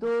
2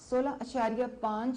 16.5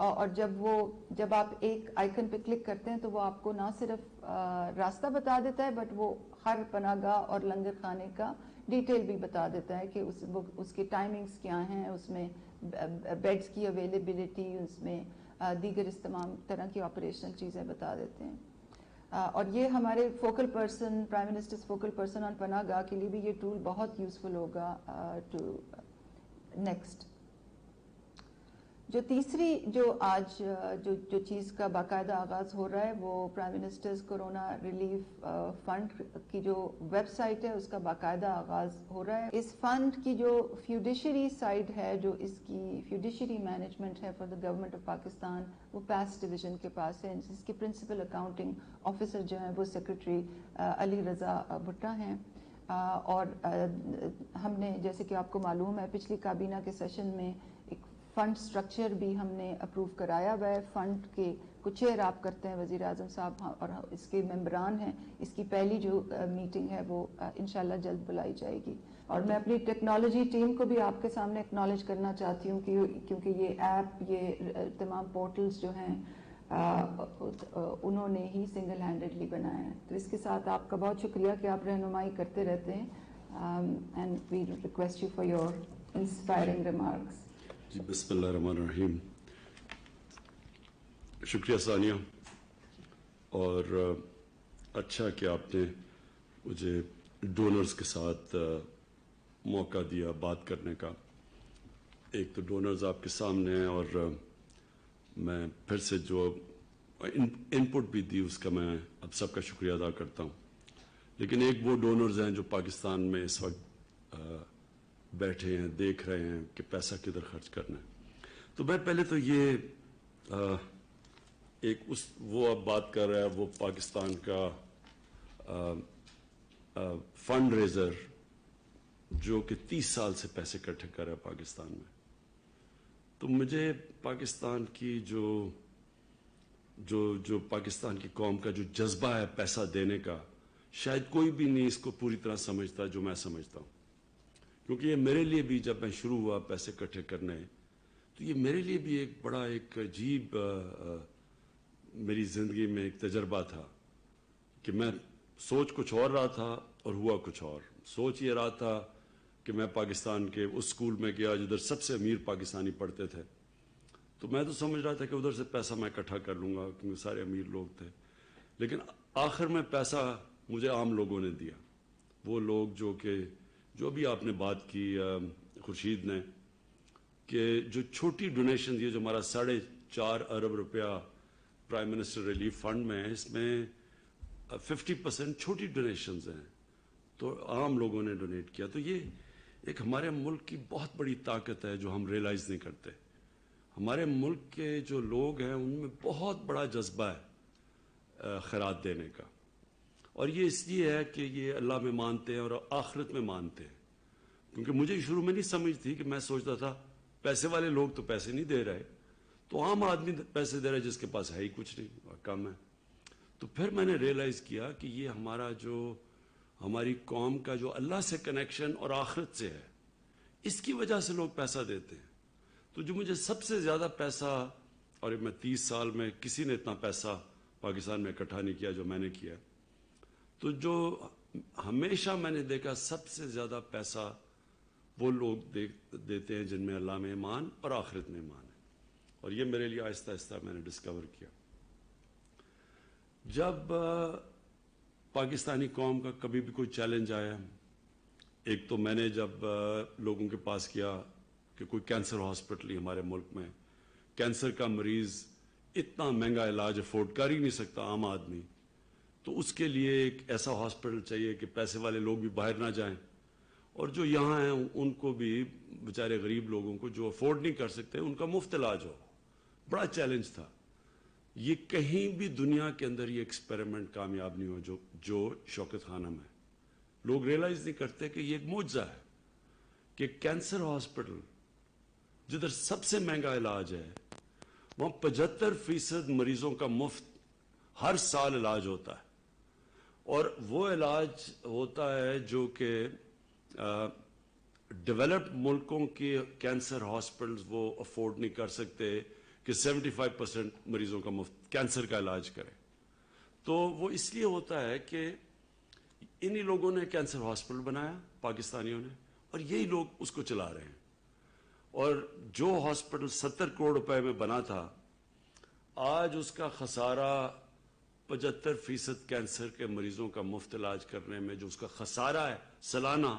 اور جب آپ ایک آئیکن پہ کلک کرتے ہیں تو وہ آپ کو نہ صرف راستہ بتا دیتا ہے بٹ وہ ہر پناہ گاہ اور لنگر خانے کا ڈیٹیل بھی بتا دیتا ہے کہ اس کی ٹائمنگز کیا ہیں، اس میں بیڈز کی اویلیبلٹی، اس میں دیگر تمام طرح کی آپریشنل چیزیں بتا دیتے ہیں. اور یہ ہمارے focal person, prime ministers focal person on پناہ گاہ کے لیے بھی یہ ٹول بہت یوزفل ہوگا. نیکسٹ جو تیسری جو آج جو چیز کا باقاعدہ آغاز ہو رہا ہے وہ prime ministers corona relief fund کی جو ویب سائٹ ہے اس کا باقاعدہ آغاز ہو رہا ہے. اس فنڈ کی جو فیوڈیشری سائڈ ہے، جو اس کی فیوڈیشری مینجمنٹ ہے for the government of Pakistan, وہ پیس ڈویژن کے پاس ہے. اس کی پرنسپل اکاؤنٹنگ آفیسر جو ہیں وہ سیکرٹری علی رضا بھٹا ہیں. اور ہم نے جیسے کہ آپ کو معلوم ہے پچھلی کابینہ کے سیشن میں ایک فنڈ سٹرکچر بھی ہم نے اپروو کرایا ہوا ہے. فنڈ کے کچھ چیئر آپ کرتے ہیں وزیر اعظم صاحب اور اس کے ممبران ہیں. اس کی پہلی جو میٹنگ ہے وہ انشاءاللہ جلد بلائی جائے گی. اور میں اپنی ٹیکنالوجی ٹیم کو بھی آپ کے سامنے اکنالج کرنا چاہتی ہوں کیونکہ یہ ایپ، یہ تمام پورٹلز جو ہیں انہوں نے ہی سنگل ہینڈڈلی بنایا ہے. تو اس کے ساتھ آپ کا بہت شکریہ کہ آپ رہنمائی کرتے رہتے ہیں. And we request you for your inspiring remarks. جی بسم اللہ الرحمن الرحیم. شکریہ ثانیہ، اور اچھا کہ آپ نے مجھے ڈونرز کے ساتھ موقع دیا بات کرنے کا. ایک تو ڈونرز آپ کے سامنے ہیں اور میں پھر سے جو ان پٹ بھی دی اس کا میں اب سب کا شکریہ ادا کرتا ہوں. لیکن ایک وہ ڈونرز ہیں جو پاکستان میں اس وقت بیٹھے ہیں، دیکھ رہے ہیں کہ پیسہ کدھر خرچ کرنا ہے. تو میں پہلے تو یہ وہ اب بات کر رہا ہے وہ پاکستان کا فنڈ ریزر جو کہ 30 سال سے پیسے اکٹھے کر رہا ہے پاکستان میں. تو مجھے پاکستان کی جو پاکستان کی قوم کا جو جذبہ ہے پیسہ دینے کا، شاید کوئی بھی نہیں اس کو پوری طرح سمجھتا جو میں سمجھتا ہوں. کیونکہ یہ میرے لیے بھی جب میں شروع ہوا پیسے اکٹھے کرنے تو یہ میرے لیے بھی ایک بڑا ایک عجیب میری زندگی میں ایک تجربہ تھا کہ میں سوچ کچھ اور رہا تھا اور ہوا کچھ اور. سوچ یہ رہا تھا کہ میں پاکستان کے اس اسکول میں گیا جدھر سب سے امیر پاکستانی پڑھتے تھے. تو میں تو سمجھ رہا تھا کہ ادھر سے پیسہ میں اکٹھا کر لوں گا کیونکہ سارے امیر لوگ تھے. لیکن آخر میں پیسہ مجھے عام لوگوں نے دیا. وہ لوگ جو بھی آپ نے بات کی خورشید نے کہ جو چھوٹی ڈونیشن یہ جو ہمارا 4.5 ارب روپیہ پرائم منسٹر ریلیف فنڈ میں ہے، اس میں 50% چھوٹی ڈونیشنز ہیں تو عام لوگوں نے ڈونیٹ کیا. تو یہ ایک ہمارے ملک کی بہت بڑی طاقت ہے جو ہم ریلائز نہیں کرتے. ہمارے ملک کے جو لوگ ہیں ان میں بہت بڑا جذبہ ہے خیرات دینے کا. اور یہ اس لیے ہے کہ یہ اللہ میں مانتے ہیں اور آخرت میں مانتے ہیں. کیونکہ مجھے شروع میں نہیں سمجھ تھی کہ میں سوچتا تھا پیسے والے لوگ تو پیسے نہیں دے رہے، تو عام آدمی پیسے دے رہا ہے جس کے پاس ہے ہی کچھ نہیں اور کم ہے. تو پھر میں نے ریلائز کیا کہ یہ ہماری قوم کا جو اللہ سے کنیکشن اور آخرت سے ہے، اس کی وجہ سے لوگ پیسہ دیتے ہیں. تو جو مجھے سب سے زیادہ پیسہ، اور میں 30 سال میں کسی نے اتنا پیسہ پاکستان میں اکٹھا نہیں کیا جو میں نے کیا، تو جو ہمیشہ میں نے دیکھا سب سے زیادہ پیسہ وہ لوگ دیتے ہیں جن میں اللہ میں ایمان اور آخرت میں ایمان ہے. اور یہ میرے لیے آہستہ آہستہ میں نے ڈسکور کیا. جب پاکستانی قوم کا کبھی بھی کوئی چیلنج آیا، ایک تو میں نے جب لوگوں کے پاس کیا کہ کوئی کینسر ہاسپٹل ہی ہمارے ملک میں، کینسر کا مریض اتنا مہنگا علاج افورڈ کر ہی نہیں سکتا عام آدمی، تو اس کے لیے ایک ایسا ہاسپٹل چاہیے کہ پیسے والے لوگ بھی باہر نہ جائیں اور جو یہاں ہیں ان کو بھی، بیچارے غریب لوگوں کو جو افورڈ نہیں کر سکتے ان کا مفت علاج ہو. بڑا چیلنج تھا. یہ کہیں بھی دنیا کے اندر یہ ایکسپیریمنٹ کامیاب نہیں ہو جو شوکت خانہ میں. لوگ ریلائز نہیں کرتے کہ یہ ایک معجزہ ہے کہ کینسر ہاسپٹل جدھر سب سے مہنگا علاج ہے وہاں 75% مریضوں کا مفت ہر سال علاج ہوتا ہے. اور وہ علاج ہوتا ہے جو کہ ڈیولپڈ ملکوں کے کینسر ہاسپٹلز وہ افورڈ نہیں کر سکتے کہ کہ 75% مریضوں کا مفت کینسر کا علاج کرے. تو وہ اس لیے ہوتا ہے کہ انہی لوگوں نے کینسر ہاسپٹل بنایا پاکستانیوں نے, اور یہی لوگ اس کو چلا رہے ہیں. اور جو ہاسپٹل 70 کروڑ روپے میں بنا تھا, آج اس کا خسارہ 75% کینسر کے مریضوں کا مفت علاج کرنے میں جو اس کا خسارہ ہے سالانہ,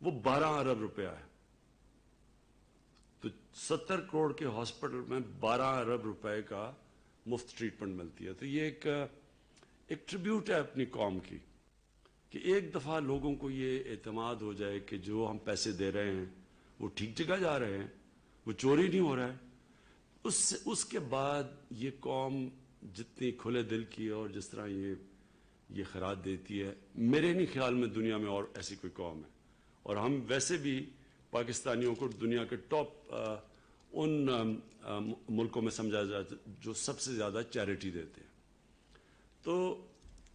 وہ 12 ارب روپیہ ہے. تو 70 کروڑ کے ہاسپٹل میں 12 ارب روپے کا مفت ٹریٹمنٹ ملتی ہے. تو یہ ایک ٹریبیوٹ ہے اپنی قوم کی کہ ایک دفعہ لوگوں کو یہ اعتماد ہو جائے کہ جو ہم پیسے دے رہے ہیں وہ ٹھیک جگہ جا رہے ہیں, وہ چوری نہیں ہو رہا ہے. اس کے بعد یہ قوم جتنی کھلے دل کی ہے اور جس طرح یہ خیرات دیتی ہے, میرے نہیں خیال میں دنیا میں اور ایسی کوئی قوم ہے. اور ہم ویسے بھی پاکستانیوں کو دنیا کے ٹاپ ان ملکوں میں سمجھا جاتا ہے جو سب سے زیادہ چیریٹی دیتے ہیں. تو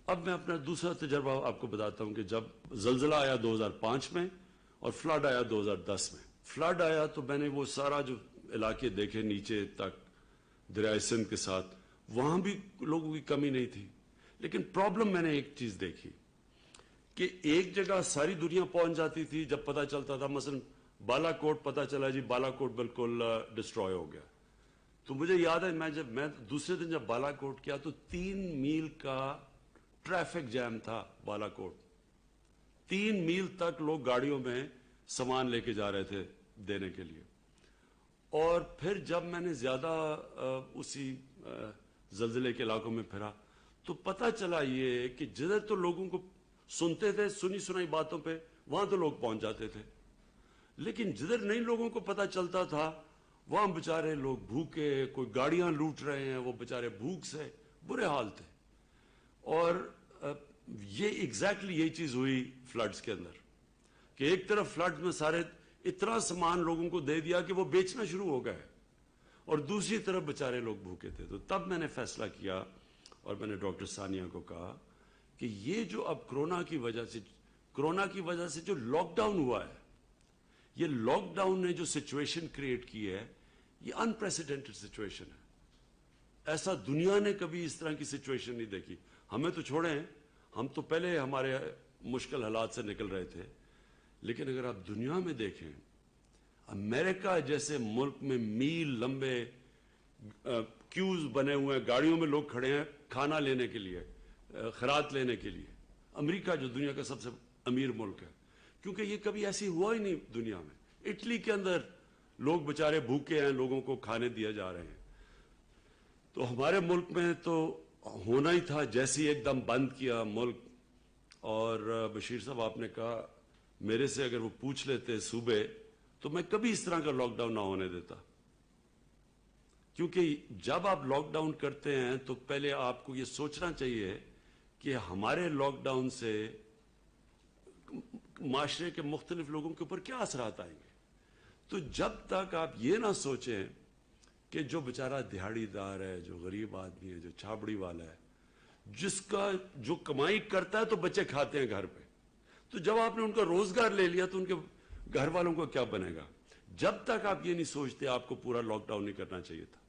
اب میں اپنا دوسرا تجربہ آپ کو بتاتا ہوں کہ جب زلزلہ آیا 2005 میں اور فلڈ آیا 2010 میں. فلڈ آیا تو میں نے وہ سارا جو علاقے دیکھے نیچے تک دریائے سندھ کے ساتھ, وہاں بھی لوگوں کی کمی نہیں تھی. لیکن پرابلم میں نے ایک چیز دیکھی کہ ایک جگہ ساری دنیا پہنچ جاتی تھی جب پتہ چلتا تھا, مثلا بالا کوٹ پتہ چلا جی بالا کوٹ بالکل ڈسٹروائے ہو گیا. تو مجھے یاد ہے میں دوسرے دن جب بالا کوٹ کیا تو 3 میل کا ٹریفک جام تھا بالا کوٹ. 3 میل تک لوگ گاڑیوں میں سامان لے کے جا رہے تھے دینے کے لیے. اور پھر جب میں نے زیادہ اسی زلزلے کے علاقوں میں پھرا تو پتہ چلا یہ کہ جدھر تو لوگوں کو سنتے تھے سنی سنائی باتوں پہ, وہاں تو لوگ پہنچ جاتے تھے. لیکن جدھر نئی لوگوں کو پتہ چلتا تھا وہاں بےچارے لوگ بھوکے, کوئی گاڑیاں لوٹ رہے ہیں, وہ بےچارے بھوک سے برے حال تھے. اور یہ ایگزیکٹلی یہی چیز ہوئی فلڈز کے اندر کہ ایک طرف فلڈز میں سارے اتنا سامان لوگوں کو دے دیا کہ وہ بیچنا شروع ہو گئے, اور دوسری طرف بےچارے لوگ بھوکے تھے. تو تب میں نے فیصلہ کیا اور میں نے ڈاکٹر ثانیہ کو کہا کہ یہ جو اب کرونا کی وجہ سے جو لاک ڈاؤن ہوا ہے, یہ لاک ڈاؤن نے جو سچویشن کریٹ کی ہے یہ انپریسیڈنٹڈ سچویشن ہے. ایسا دنیا نے کبھی اس طرح کی سچویشن نہیں دیکھی. ہمیں تو چھوڑیں, ہم تو پہلے ہمارے مشکل حالات سے نکل رہے تھے, لیکن اگر آپ دنیا میں دیکھیں, امریکہ جیسے ملک میں میل لمبے کیوز بنے ہوئے ہیں, گاڑیوں میں لوگ کھڑے ہیں کھانا لینے کے لیے, خیرات لینے کے لیے. امریکہ جو دنیا کا سب سے امیر ملک ہے, کیونکہ یہ کبھی ایسی ہوا ہی نہیں دنیا میں. اٹلی کے اندر لوگ بےچارے بھوکے ہیں, لوگوں کو کھانے دیا جا رہے ہیں. تو ہمارے ملک میں تو ہونا ہی تھا, جیسے ایک دم بند کیا ملک. اور بشیر صاحب آپ نے کہا میرے سے اگر وہ پوچھ لیتے صوبے تو میں کبھی اس طرح کا لاک ڈاؤن نہ ہونے دیتا, کیونکہ جب آپ لاک ڈاؤن کرتے ہیں تو پہلے آپ کو یہ سوچنا چاہیے کہ ہمارے لاک ڈاؤن سے معاشرے کے مختلف لوگوں کے اوپر کیا اثرات آئیں گے. تو جب تک آپ یہ نہ سوچیں کہ جو بیچارہ دہاڑی دار ہے, جو غریب آدمی ہے, جو چھابڑی والا ہے, جس کا جو کمائی کرتا ہے تو بچے کھاتے ہیں گھر پہ, تو جب آپ نے ان کا روزگار لے لیا تو ان کے گھر والوں کو کیا بنے گا. جب تک آپ یہ نہیں سوچتے آپ کو پورا لاک ڈاؤن نہیں کرنا چاہیے تھا.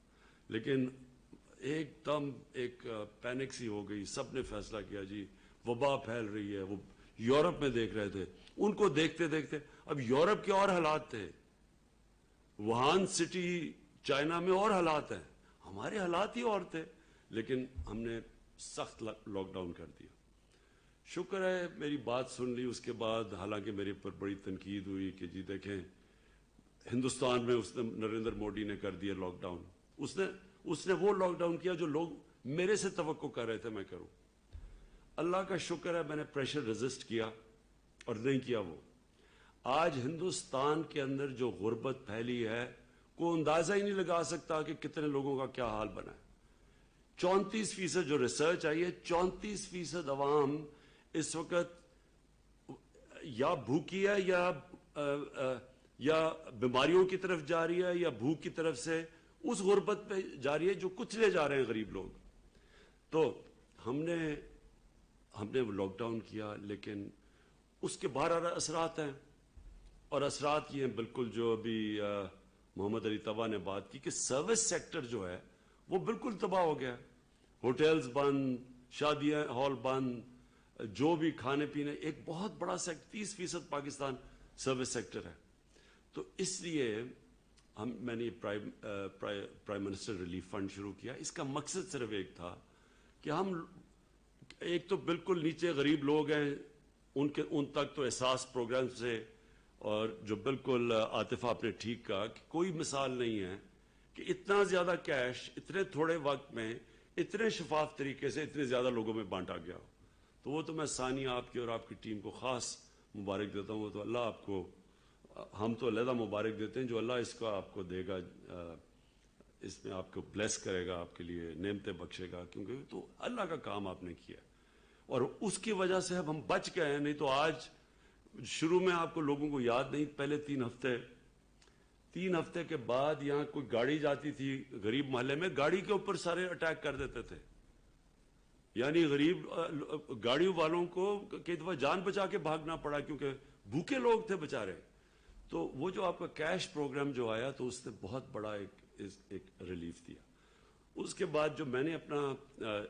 لیکن ایک دم ایک پینک سی ہو گئی, سب نے فیصلہ کیا جی وبا پھیل رہی ہے. وہ یورپ میں دیکھ رہے تھے, ان کو دیکھتے دیکھتے اب یورپ کے اور حالات تھے, ووہان سٹی چائنا میں اور حالات ہیں, ہمارے حالات ہی اور تھے, لیکن ہم نے سخت لاک ڈاؤن کر دیا. شکر ہے میری بات سن لی. اس کے بعد حالانکہ میرے پر بڑی تنقید ہوئی کہ جی دیکھیں ہندوستان میں اس نے نریندر مودی نے کر دیا لاک ڈاؤن, اس نے وہ لاک ڈاؤن کیا جو لوگ میرے سے توقع کر رہے تھے میں کروں. اللہ کا شکر ہے میں نے پریشر ریزسٹ کیا اور نہیں کیا وہ. آج ہندوستان کے اندر جو غربت پھیلی ہے کوئی اندازہ ہی نہیں لگا سکتا کہ کتنے لوگوں کا کیا حال بنا ہے. 34% جو ریسرچ آئی ہے, 34% عوام اس وقت یا بھوکی ہے یا بیماریوں کی طرف جا رہی ہے یا بھوک کی طرف سے اس غربت پہ جا رہی ہے جو کچلے جا رہے ہیں غریب لوگ. تو ہم نے وہ لاک ڈاؤن کیا, لیکن اس کے باہر اثرات ہیں, اور اثرات یہ ہیں بالکل جو ابھی محمد علی طبع نے بات کی کہ سروس سیکٹر جو ہے وہ بالکل تباہ ہو گیا. ہوٹلز بند, شادیاں ہال بند, جو بھی کھانے پینے, ایک بہت بڑا سیکٹر 30% پاکستان سروس سیکٹر ہے. تو اس لیے میں نے پرائم منسٹر ریلیف فنڈ شروع کیا. اس کا مقصد صرف ایک تھا کہ ہم ایک تو بالکل نیچے غریب لوگ ہیں, ان تک تو احساس پروگرام سے, اور جو بالکل عاطفہ آپ نے ٹھیک کہا کہ کوئی مثال نہیں ہے کہ اتنا زیادہ کیش اتنے تھوڑے وقت میں اتنے شفاف طریقے سے اتنے زیادہ لوگوں میں بانٹا گیا ہو. تو وہ تو میں ثانیہ آپ کی اور آپ کی ٹیم کو خاص مبارک دیتا ہوں. وہ تو اللہ آپ کو, ہم تو علیحدہ مبارک دیتے ہیں, جو اللہ اس کا آپ کو دے گا, اس میں آپ کو بلیس کرے گا, آپ کے لیے نعمتیں بخشے گا, کیونکہ تو اللہ کا کام آپ نے کیا اور اس کی وجہ سے اب ہم بچ گئے ہیں. نہیں تو آج شروع میں آپ کو لوگوں کو یاد نہیں, پہلے 3 ہفتے کے بعد یہاں کوئی گاڑی جاتی تھی غریب محلے میں, گاڑی کے اوپر سارے اٹیک کر دیتے تھے. یعنی غریب گاڑی والوں کو کئی دفعہ جان بچا کے بھاگنا پڑا کیونکہ بھوکے لوگ تھے بےچارے. تو وہ جو آپ کا کیش پروگرام جو آیا تو اس نے بہت بڑا ایک ریلیف دیا. اس کے بعد جو میں نے اپنا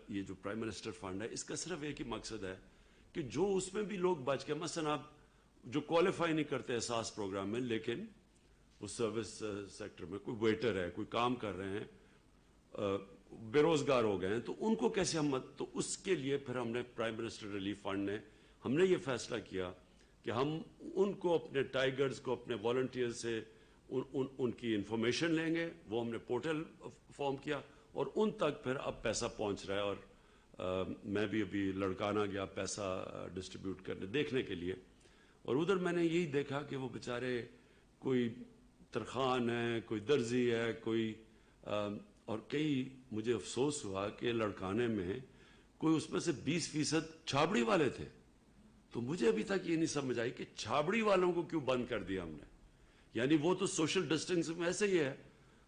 یہ جو پرائم منسٹر فنڈ ہے, اس کا صرف ایک ہی مقصد ہے کہ جو اس میں بھی لوگ بچ کے, مثلا آپ جو کوالیفائی نہیں کرتے احساس پروگرام میں لیکن وہ سروس سیکٹر میں کوئی ویٹر ہے, کوئی کام کر رہے ہیں, بے روزگار ہو گئے ہیں, تو ان کو کیسے ہم, تو اس کے لیے پھر ہم نے پرائم منسٹر ریلیف فنڈ نے ہم نے یہ فیصلہ کیا کہ ہم ان کو اپنے ٹائیگرز کو, اپنے والنٹیئر سے ان کی انفارمیشن لیں گے. وہ ہم نے پورٹل فارم کیا اور ان تک پھر اب پیسہ پہنچ رہا ہے. اور میں بھی ابھی لڑکانہ گیا پیسہ ڈسٹریبیوٹ کرنے دیکھنے کے لیے, اور ادھر میں نے یہی دیکھا کہ وہ بیچارے کوئی ترخان ہے, کوئی درزی ہے, کوئی اور کئی, مجھے افسوس ہوا کہ لڑکانے میں کوئی اس میں سے 20% چھابڑی والے تھے. تو مجھے ابھی تک یہ نہیں سمجھ آئی کہ چھابڑی والوں کو کیوں بند کر دیا ہم نے. یعنی وہ تو سوشل ڈسٹینس میں ایسے ہی ہے,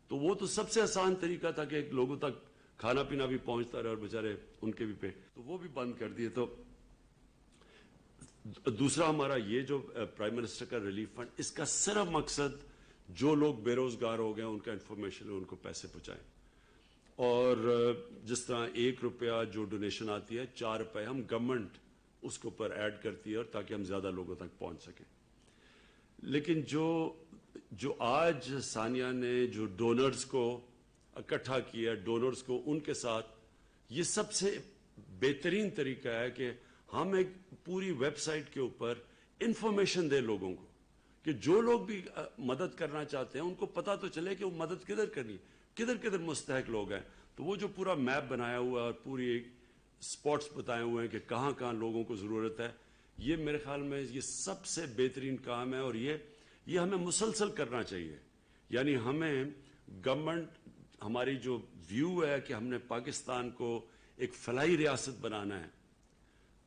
تو وہ تو سب سے آسان طریقہ تھا کہ لوگوں تک کھانا پینا بھی پہنچتا رہے اور بیچارے ان کے بھی پہ, تو وہ بھی بند کر دیے. تو دوسرا ہمارا یہ جو پرائم منسٹر کا ریلیف فنڈ, اس کا صرف مقصد جو لوگ بے روزگار ہو گئے ان کا انفارمیشن ہے, ان کو پیسے پہنچائیں. اور جس طرح 1 روپیہ جو ڈونیشن آتی ہے, 4 روپے ہم گورنمنٹ اس کے اوپر ایڈ کرتی ہے اور تاکہ ہم زیادہ لوگوں تک پہنچ سکیں. لیکن جو آج ثانیہ نے جو ڈونرز کو اکٹھا کیا, ڈونرز کو ان کے ساتھ, یہ سب سے بہترین طریقہ ہے کہ ہم ایک پوری ویب سائٹ کے اوپر انفارمیشن دیں لوگوں کو کہ جو لوگ بھی مدد کرنا چاہتے ہیں ان کو پتہ تو چلے کہ وہ مدد کدھر کرنی, کدھر مستحق لوگ ہیں. تو وہ جو پورا میپ بنایا ہوا ہے اور پوری ایک سپاٹس بتائے ہوئے ہیں کہ کہاں کہاں لوگوں کو ضرورت ہے, یہ میرے خیال میں یہ سب سے بہترین کام ہے. اور یہ ہمیں مسلسل کرنا چاہیے. یعنی ہمیں گورنمنٹ, ہماری جو ویو ہے کہ ہم نے پاکستان کو ایک فلاحی ریاست بنانا ہے,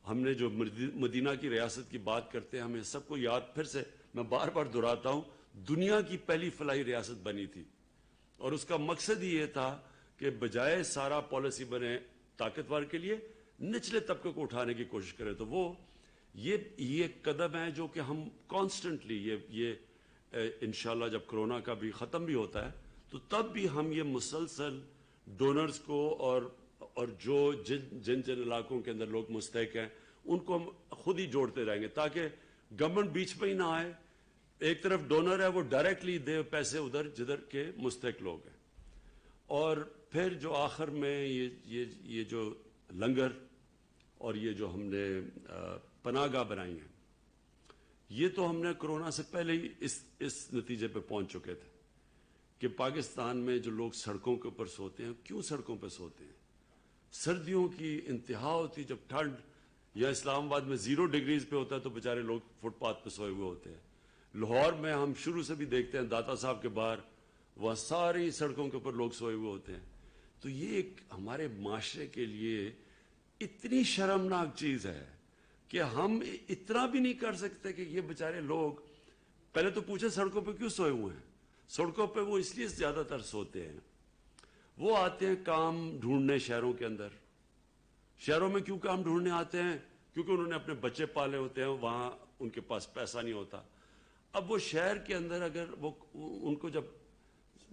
ہم نے جو مدینہ کی ریاست کی بات کرتے ہیں, ہمیں سب کو یاد, پھر سے میں بار بار دہراتا ہوں, دنیا کی پہلی فلاحی ریاست بنی تھی اور اس کا مقصد ہی یہ تھا کہ بجائے سارا پالیسی بنے طاقتور کے لیے, نچلے طبقے کو اٹھانے کی کوشش کرے. تو وہ یہ قدم ہے جو کہ ہم کانسٹنٹلی یہ انشاءاللہ جب کرونا کا بھی ختم بھی ہوتا ہے تو تب بھی ہم یہ مسلسل ڈونرز کو اور جو جن علاقوں کے اندر لوگ مستحق ہیں ان کو ہم خود ہی جوڑتے رہیں گے تاکہ گورنمنٹ بیچ میں ہی نہ آئے. ایک طرف ڈونر ہے وہ ڈائریکٹلی دے پیسے ادھر جدھر کے مستحق لوگ ہیں. اور پھر جو آخر میں یہ جو لنگر اور یہ جو ہم نے پناہ گاہ بنائی ہیں, یہ تو ہم نے کرونا سے پہلے ہی اس نتیجے پہ پہنچ چکے تھے کہ پاکستان میں جو لوگ سڑکوں کے اوپر سوتے ہیں, کیوں سڑکوں پہ سوتے ہیں؟ سردیوں کی انتہا ہوتی, جب ٹھنڈ یا اسلام آباد میں 0 ڈگریز پہ ہوتا ہے تو بیچارے لوگ فٹ پاتھ پہ سوئے ہوئے ہوتے ہیں. لاہور میں ہم شروع سے بھی دیکھتے ہیں داتا صاحب کے باہر وہاں ساری سڑکوں کے اوپر لوگ سوئے ہوئے ہوتے ہیں. تو یہ ایک ہمارے معاشرے کے لیے اتنی شرمناک چیز ہے کہ ہم اتنا بھی نہیں کر سکتے کہ یہ بیچارے لوگ, پہلے تو پوچھے سڑکوں پہ کیوں سوئے ہوئے ہیں. سڑکوں پہ وہ اس لیے زیادہ تر سوتے ہیں, وہ آتے ہیں کام ڈھونڈنے شہروں کے اندر. شہروں میں کیوں کام ڈھونڈنے آتے ہیں؟ کیونکہ انہوں نے اپنے بچے پالے ہوتے ہیں, وہاں ان کے پاس پیسہ نہیں ہوتا. اب وہ شہر کے اندر اگر وہ ان کو جب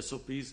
SOPs,